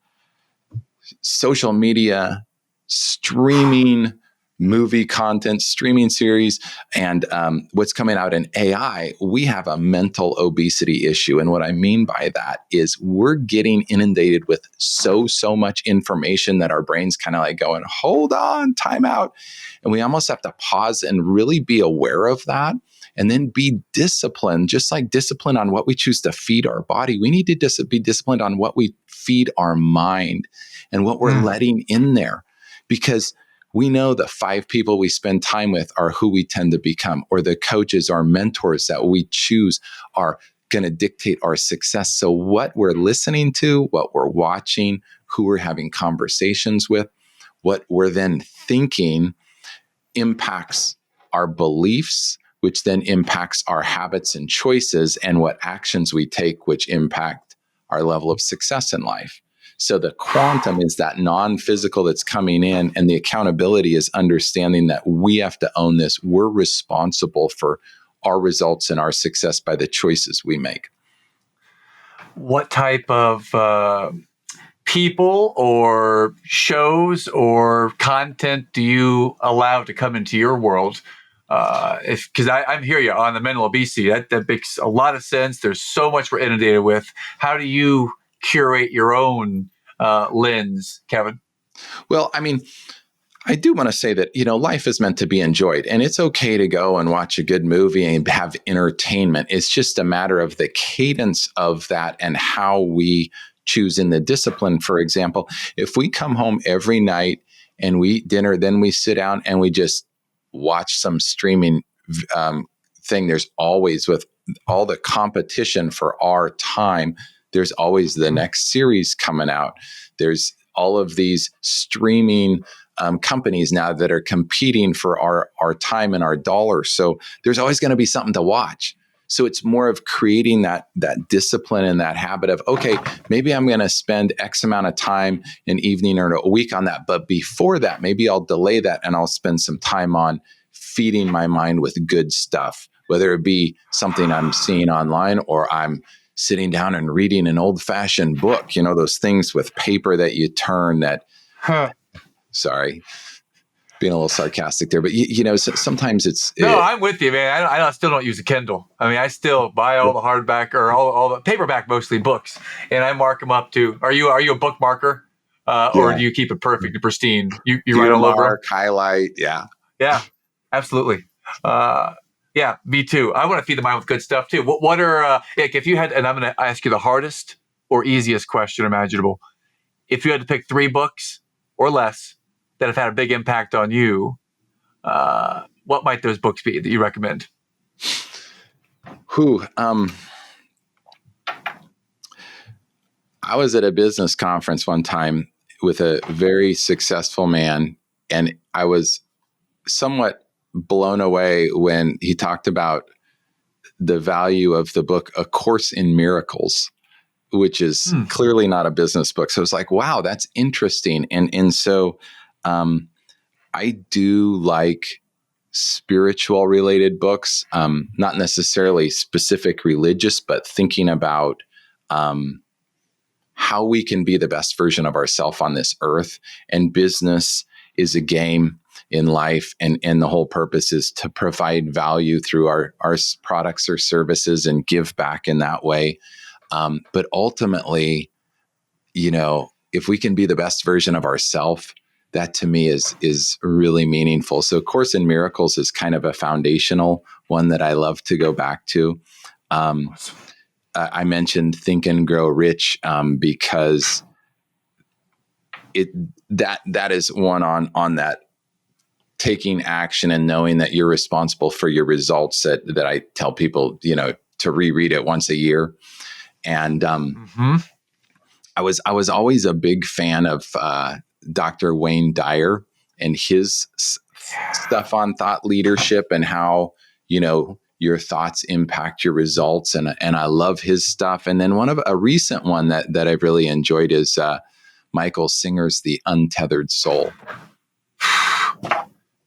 social media, streaming movie content, streaming series, and what's coming out in AI, we have a mental obesity issue. And what I mean by that is we're getting inundated with so much information that our brain's kind of like going, hold on, time out. And we almost have to pause and really be aware of that. And then be disciplined, just like discipline on what we choose to feed our body. We need to be disciplined on what we feed our mind and what we're letting in there. Because we know the 5 people we spend time with are who we tend to become, or the coaches or mentors that we choose are going to dictate our success. So what we're listening to, what we're watching, who we're having conversations with, what we're then thinking impacts our beliefs, which then impacts our habits and choices, and what actions we take, which impact our level of success in life. So the quantum is that non-physical that's coming in, and the accountability is understanding that we have to own this. We're responsible for our results and our success by the choices we make. What type of people or shows or content do you allow to come into your world? Because I'm hear you on the mental obesity. That makes a lot of sense. There's so much we're inundated with. How do you curate your own lens, Kevin? Well, I mean, I do want to say that, life is meant to be enjoyed, and it's okay to go and watch a good movie and have entertainment. It's just a matter of the cadence of that and how we choose in the discipline. For example, if we come home every night and we eat dinner, then we sit down and we just watch some streaming thing, there's always, with all the competition for our time, there's always the next series coming out. There's all of these streaming companies now that are competing for our time and our dollars. So there's always going to be something to watch. So it's more of creating that discipline and that habit of, okay, maybe I'm going to spend X amount of time an evening or a week on that. But before that, maybe I'll delay that and I'll spend some time on feeding my mind with good stuff, whether it be something I'm seeing online or I'm sitting down and reading an old fashioned book, those things with paper that you turn sorry, being a little sarcastic there, but sometimes No, I'm with you, man. I still don't use a Kindle. I mean, I still buy all the hardback or all the paperback, mostly books, and I mark them up too. Are you a book marker, or do you keep it perfect and pristine? You write all over them? Highlight, yeah, absolutely. Yeah, me too. I want to feed the mind with good stuff too. What are if you had? And I'm going to ask you the hardest or easiest question imaginable. If you had to pick 3 books or less that have had a big impact on you, what might those books be that you recommend? I was at a business conference one time with a very successful man, and I was somewhat blown away when he talked about the value of the book A Course in Miracles, which is clearly not a business book. So it's like, wow, that's interesting. And so I do like spiritual related books, not necessarily specific religious, but thinking about how we can be the best version of ourselves on this earth. And business is a game in life. And the whole purpose is to provide value through our products or services and give back in that way. But ultimately, if we can be the best version of ourselves, that to me is really meaningful. So Course in Miracles is kind of a foundational one that I love to go back to. I mentioned Think and Grow Rich because that is one on that taking action and knowing that you're responsible for your results that I tell people, to reread it once a year. And I was always a big fan of Dr. Wayne Dyer and his stuff on thought leadership and how, your thoughts impact your results. And I love his stuff. And then a recent one that I've really enjoyed is Michael Singer's The Untethered Soul.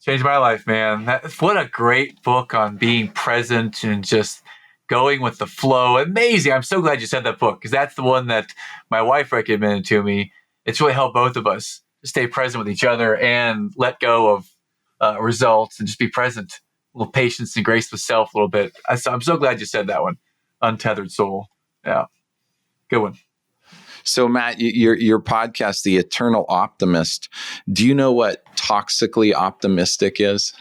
Changed my life, man. What a great book on being present and just going with the flow. Amazing. I'm so glad you said that book because that's the one that my wife recommended to me. It's really helped both of us to stay present with each other and let go of results and just be present. A little patience and grace with self a little bit. I'm so glad you said that one. Untethered Soul. Yeah. Good one. So Matt, your podcast, The Eternal Optimist, do you know what toxically optimistic is?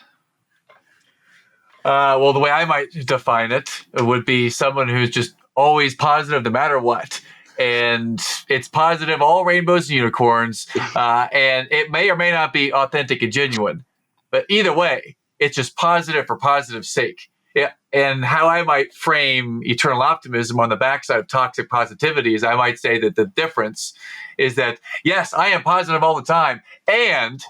Well, the way I might define it would be someone who's just always positive no matter what. And it's positive, all rainbows and unicorns. And it may or may not be authentic and genuine. But either way, it's just positive for positive's sake. Yeah. And how I might frame eternal optimism on the backside of toxic positivity is I might say that the difference is that, yes, I am positive all the time. And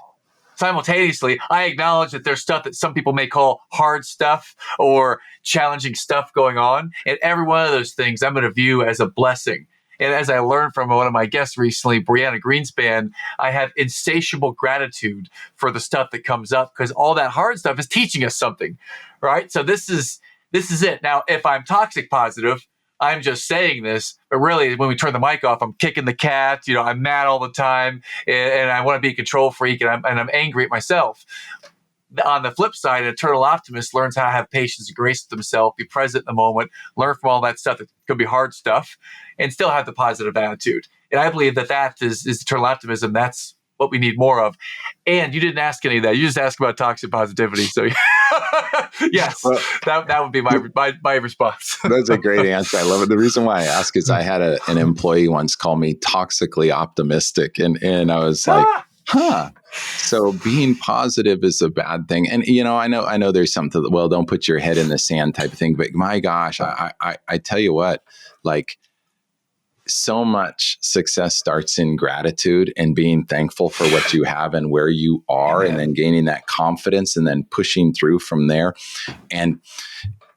simultaneously, I acknowledge that there's stuff that some people may call hard stuff or challenging stuff going on. And every one of those things I'm going to view as a blessing. And as I learned from one of my guests recently, Brianna Greenspan, I have insatiable gratitude for the stuff that comes up because all that hard stuff is teaching us something, right? So this is it. Now, if I'm toxic positive, I'm just saying this, but really when we turn the mic off, I'm kicking the cat, I'm mad all the time and I want to be a control freak and I'm angry at myself. On the flip side, an eternal optimist learns how to have patience and grace with himself, be present in the moment, learn from all that stuff that could be hard stuff, and still have the positive attitude. And I believe that is eternal optimism. That's what we need more of. And you didn't ask any of that. You just asked about toxic positivity. So yes, well, that would be my response. That's a great answer. I love it. The reason why I ask is I had an employee once call me toxically optimistic. And I was like, so being positive is a bad thing. And, I know there's something that, well, don't put your head in the sand type of thing, but my gosh, I tell you what, like so much success starts in gratitude and being thankful for what you have and where you are, and then gaining that confidence and then pushing through from there. And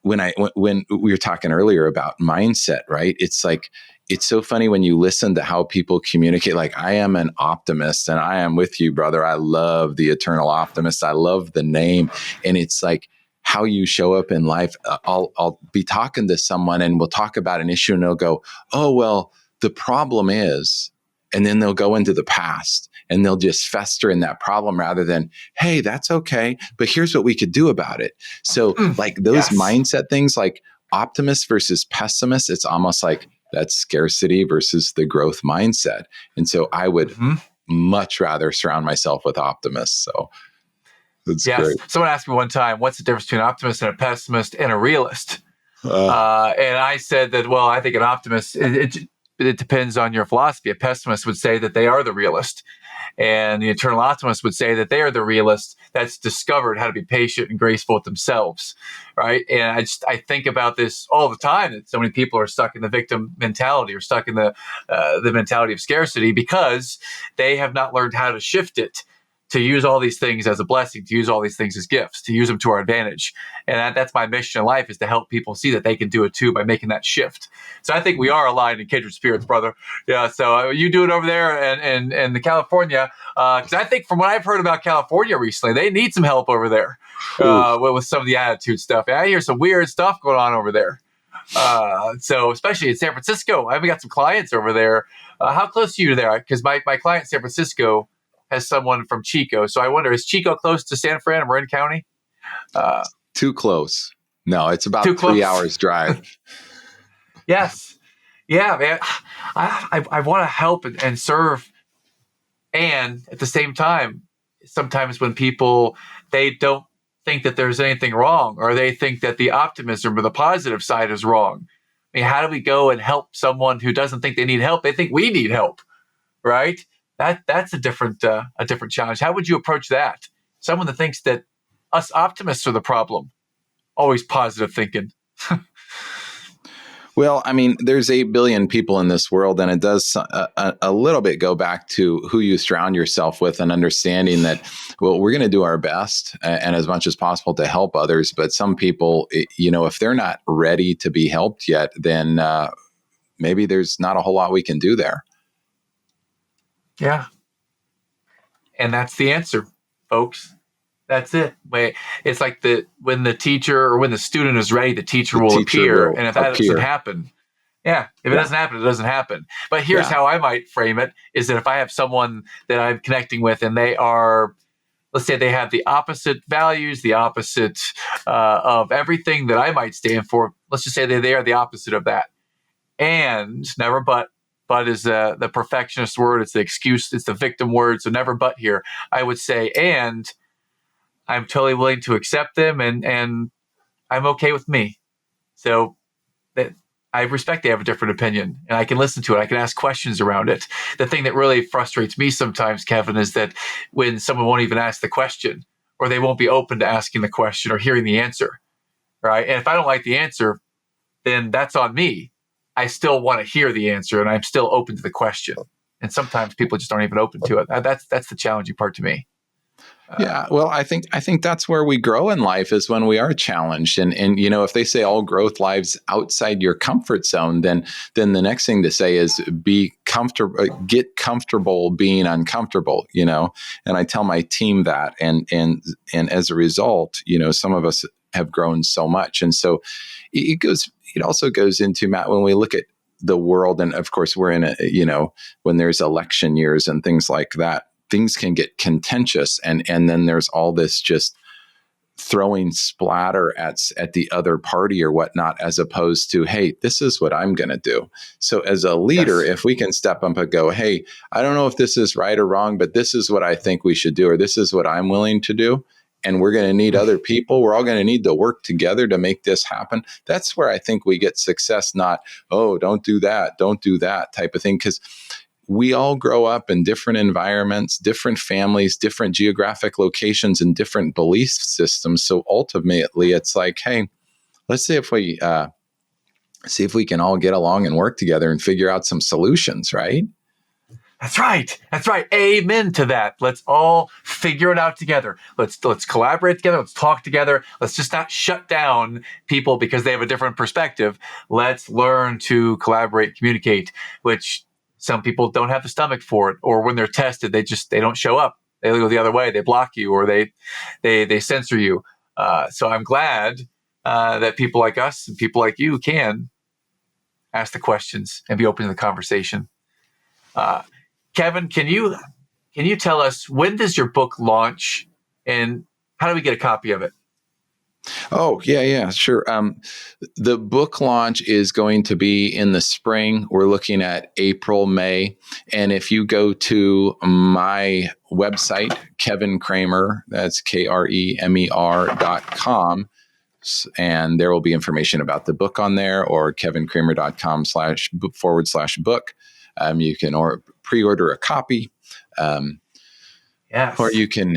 when we were talking earlier about mindset, right? It's like, it's so funny when you listen to how people communicate, like, I am an optimist and I am with you, brother. I love the Eternal Optimist. I love the name. And it's like, how you show up in life. I'll be talking to someone and we'll talk about an issue and they'll go, oh, well, the problem is, and then they'll go into the past and they'll just fester in that problem rather than, hey, that's okay, but here's what we could do about it. So like those mindset things, like optimist versus pessimist, it's almost like that's scarcity versus the growth mindset. And so I would much rather surround myself with optimists. So that's great. Someone asked me one time, what's the difference between an optimist and a pessimist and a realist? And I said that, well, I think an optimist, it depends on your philosophy. A pessimist would say that they are the realist. And the eternal optimist would say that they are the realist that's discovered how to be patient and graceful with themselves, right? And I think about this all the time, that so many people are stuck in the victim mentality or stuck in the mentality of scarcity because they have not learned how to shift it, to use all these things as a blessing, to use all these things as gifts, to use them to our advantage. And that's my mission in life, is to help people see that they can do it too by making that shift. So I think we are aligned in kindred spirits, brother. Yeah. So you do it over there and the California, because I think from what I've heard about California recently, they need some help over there with some of the attitude stuff. I hear some weird stuff going on over there. So especially in San Francisco, I've got some clients over there. How close are you there? Because my client in San Francisco has someone from Chico. So I wonder, is Chico close to San Fran and Marin County? Too close. No, it's about 3 hours drive. Yes. Yeah, man. I want to help and serve. And at the same time, sometimes when people, they don't think that there's anything wrong, or they think that the optimism or the positive side is wrong. I mean, how do we go and help someone who doesn't think they need help? They think we need help, right? That's a different challenge. How would you approach that? Someone that thinks that us optimists are the problem, always positive thinking. Well, I mean, there's 8 billion people in this world, and it does a little bit go back to who you surround yourself with, and understanding that, well, we're going to do our best and as much as possible to help others. But some people, if they're not ready to be helped yet, then maybe there's not a whole lot we can do there. Yeah. And that's the answer, folks. That's it. It's like when the teacher or when the student is ready, the teacher will appear. And if that doesn't happen, if it doesn't happen, it doesn't happen. But here's how I might frame it, is that if I have someone that I'm connecting with and they are, let's say they have the opposite values, the opposite of everything that I might stand for, let's just say they are the opposite of that. And never but is the perfectionist word. It's the excuse. It's the victim word. So never but here. I would say, and I'm totally willing to accept them, and I'm okay with me. So that I respect they have a different opinion, and I can listen to it. I can ask questions around it. The thing that really frustrates me sometimes, Kevin, is that when someone won't even ask the question, or they won't be open to asking the question or hearing the answer, right? And if I don't like the answer, then that's on me. I still want to hear the answer, and I'm still open to the question. And sometimes people just aren't even open to it. That's the challenging part to me. Yeah, well, I think that's where we grow in life, is when we are challenged. And if they say all growth lies outside your comfort zone, then the next thing to say is be comfortable, get comfortable being uncomfortable. And I tell my team that, and as a result, some of us have grown so much. And so it also goes into, Matt, when we look at the world, and of course we're in when there's election years and things like that, things can get contentious, and then there's all this just throwing splatter at the other party or whatnot, as opposed to, hey, this is what I'm going to do. So as a leader, if we can step up and go, hey, I don't know if this is right or wrong, but this is what I think we should do, or this is what I'm willing to do, and we're going to need other people. We're all going to need to work together to make this happen. That's where I think we get success, not, oh, don't do that type of thing. Because we all grow up in different environments, different families, different geographic locations, and different belief systems. So ultimately, it's like, hey, let's see if we can all get along and work together and figure out some solutions, right? That's right. Amen to that. Let's all figure it out together. Let's collaborate together. Let's talk together. Let's just not shut down people because they have a different perspective. Let's learn to collaborate, communicate, which some people don't have the stomach for it, or when they're tested, they don't show up. They go the other way. They block you, or they censor you. So I'm glad that people like us and people like you can ask the questions and be open to the conversation. Kevin, can you tell us, when does your book launch and how do we get a copy of it? Oh, yeah, sure. The book launch is going to be in the spring. We're looking at April, May. And if you go to my website, Kevin Kremer, that's KREMER.com, and there will be information about the book on there, or kevinkremer.com/book. You can pre-order a copy. Yes. Or you can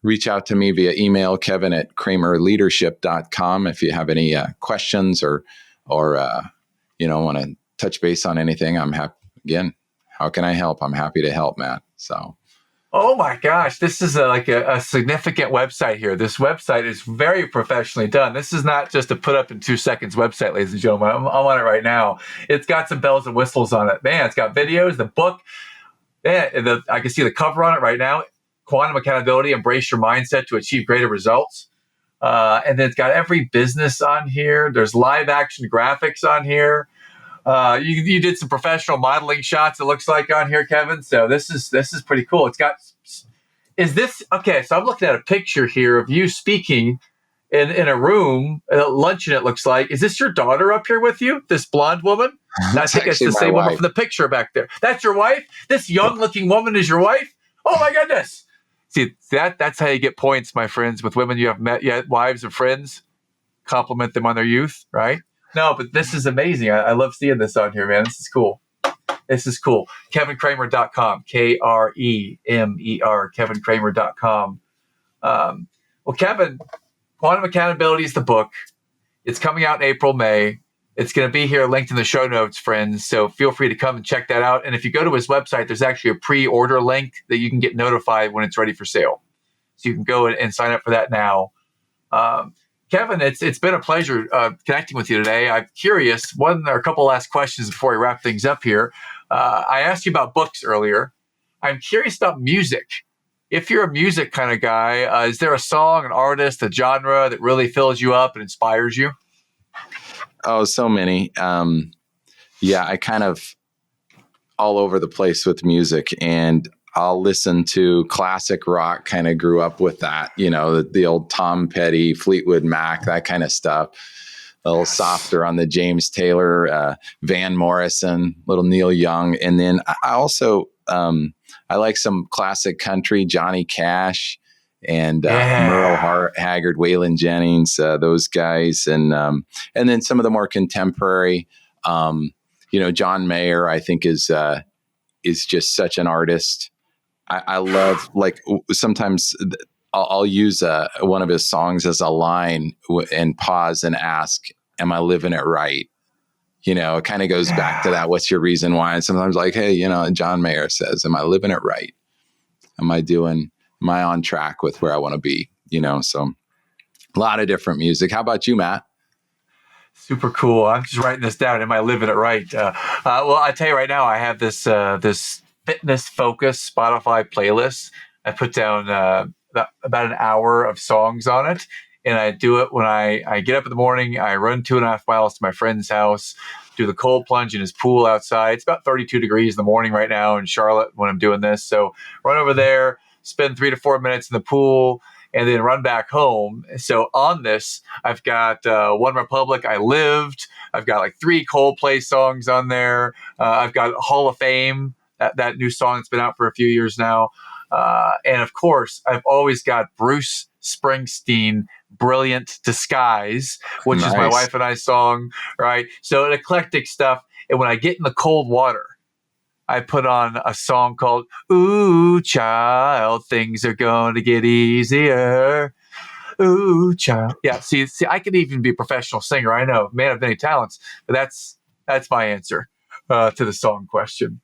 reach out to me via email, kevin@kremerleadership.com, if you have any questions or want to touch base on anything. I'm happy. Again, how can I help? I'm happy to help, Matt. So. Oh my gosh, this is a significant website here. This website is very professionally done. This is not just a put up in 2 seconds website, ladies and gentlemen. I'm on it right now. It's got some bells and whistles on it. Man, it's got videos, the book. Man, I can see the cover on it right now. Quantum accountability, embrace your mindset to achieve greater results. And then it's got every business on here. There's live action graphics on here. You did some professional modeling shots, it looks like, on here, Kevin. So this is pretty cool. Is this okay? So I'm looking at a picture here of you speaking in a room at luncheon. It looks like. Is this your daughter up here with you? This blonde woman? I think it's the same woman from the picture back there. That's your wife? This young looking woman is your wife? Oh my goodness. See, that's how you get points, my friends, with women you have met yet, wives or friends. Compliment them on their youth, right? No, but this is amazing. I love seeing this on here, man. This is cool. KevinKremer.com, KREMER, KevinKremer.com. Well, Kevin, Quantum Accountability is the book. It's coming out in April, May. It's going to be here linked in the show notes, friends. So feel free to come and check that out. And if you go to his website, there's actually a pre-order link that you can get notified when it's ready for sale. So you can go and sign up for that now. Kevin, it's been a pleasure connecting with you today. I'm curious, one or a couple last questions before we wrap things up here. I asked you about books earlier. I'm curious about music. If you're a music kind of guy, is there a song, an artist, a genre that really fills you up and inspires you? Oh, so many. I kind of all over the place with music, and I'll listen to classic rock, kind of grew up with that, the old Tom Petty, Fleetwood Mac, that kind of stuff. A little softer on the James Taylor, Van Morrison, little Neil Young. And then I also, I like some classic country, Johnny Cash and Merle Haggard, Waylon Jennings, those guys. And then some of the more contemporary, John Mayer, I think is just such an artist. I love, like, sometimes I'll use one of his songs as a line and pause and ask, am I living it right? It kind of goes back to that. What's your reason why? And sometimes like, hey, John Mayer says, am I living it right? Am I on track with where I want to be? So a lot of different music. How about you, Matt? Super cool. I'm just writing this down. Am I living it right? Well, I tell you right now, I have this fitness focused Spotify playlist. I put down about an hour of songs on it, and I do it when I get up in the morning. I run 2.5 miles to my friend's house, do the cold plunge in his pool outside. It's about 32 degrees in the morning right now in Charlotte when I'm doing this. So run over there, spend 3 to 4 minutes in the pool, and then run back home. So on this, I've got One Republic, I Lived. I've got like 3 Coldplay songs on there. I've got Hall of Fame, that new song that's been out for a few years now. And of course, I've always got Bruce Springsteen, Brilliant Disguise, which is my wife and I song, right? So eclectic stuff. And when I get in the cold water, I put on a song called Ooh, Child, Things Are Gonna Get Easier. Ooh, child. Yeah, see, I could even be a professional singer. I know, man of many talents, but that's my answer to the song question.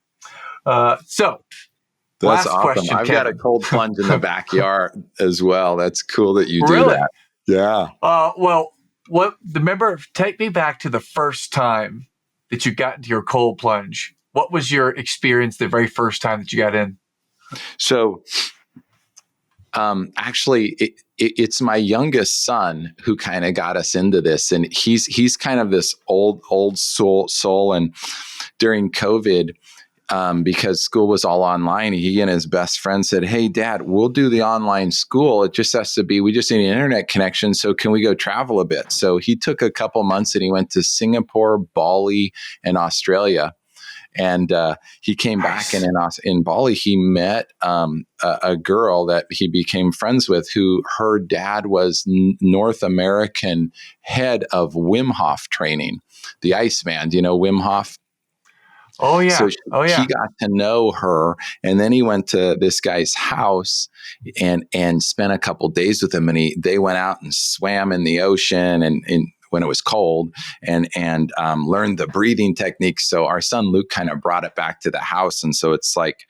So that's last awesome. question, I've Kevin. got a cold plunge in the backyard as well. That's cool that you do Really? that. Yeah. Well, remember, take me back to the first time that you got into your cold plunge. What was your experience the very first time that you got in? So Actually, it's my youngest son who kind of got us into this, and he's kind of this old soul. And during COVID, because school was all online, he and his best friend said, "Hey, Dad, we'll do the online school. It just has to be, we just need an internet connection. So can we go travel a bit?" So he took a couple months and he went to Singapore, Bali, and Australia. And he came back, and in Bali, he met a girl that he became friends with, who her dad was North American head of Wim Hof training, the Iceman. Do you know Wim Hof? Oh, yeah. So he got to know her, and then he went to this guy's house and spent a couple days with him. And they went out and swam in the ocean and when it was cold, and learned the breathing techniques. So our son Luke kind of brought it back to the house, and so it's like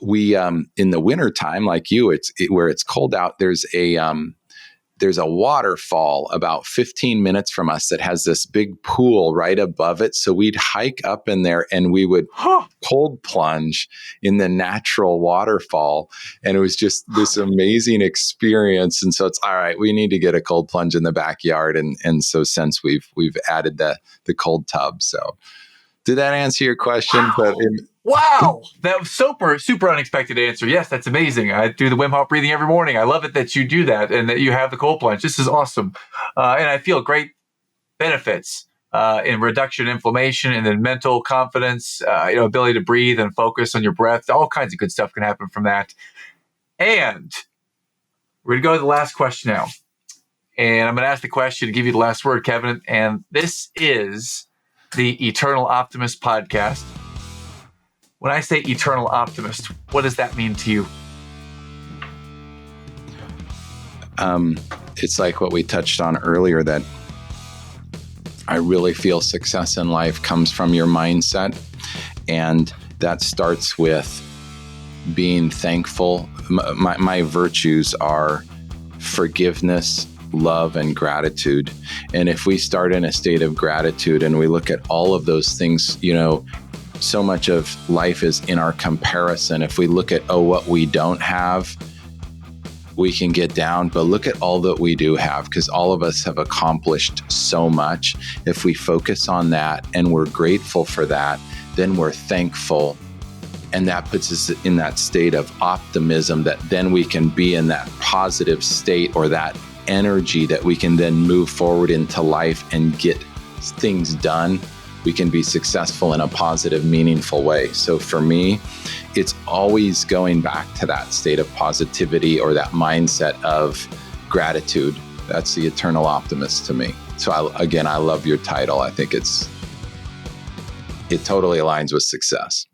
we in the wintertime, like you, where it's cold out. There's a waterfall about 15 minutes from us that has this big pool right above it. So we'd hike up in there and we would cold plunge in the natural waterfall. And it was just this amazing experience. And so it's all right, we need to get a cold plunge in the backyard. And so since we've added the cold tub. So did that answer your question? Wow. Wow. That was super unexpected answer. Yes, that's amazing. I do the Wim Hof breathing every morning. I love it that you do that and that you have the cold plunge. This is awesome. And I feel great benefits in reduction of inflammation and then mental confidence, ability to breathe and focus on your breath. All kinds of good stuff can happen from that. And we're going to go to the last question now. And I'm going to ask the question to give you the last word, Kevin. And this is the Eternal Optimist podcast. When I say eternal optimist, what does that mean to you? It's like what we touched on earlier, that I really feel success in life comes from your mindset. And that starts with being thankful. My virtues are forgiveness, love, and gratitude. And if we start in a state of gratitude and we look at all of those things, so much of life is in our comparison. If we look at, what we don't have, we can get down, but look at all that we do have, because all of us have accomplished so much. If we focus on that and we're grateful for that, then we're thankful. And that puts us in that state of optimism, that then we can be in that positive state, or that energy that we can then move forward into life and get things done. We can be successful in a positive, meaningful way. So for me, it's always going back to that state of positivity, or that mindset of gratitude. That's the eternal optimist to me. So I love your title. I think it totally aligns with success.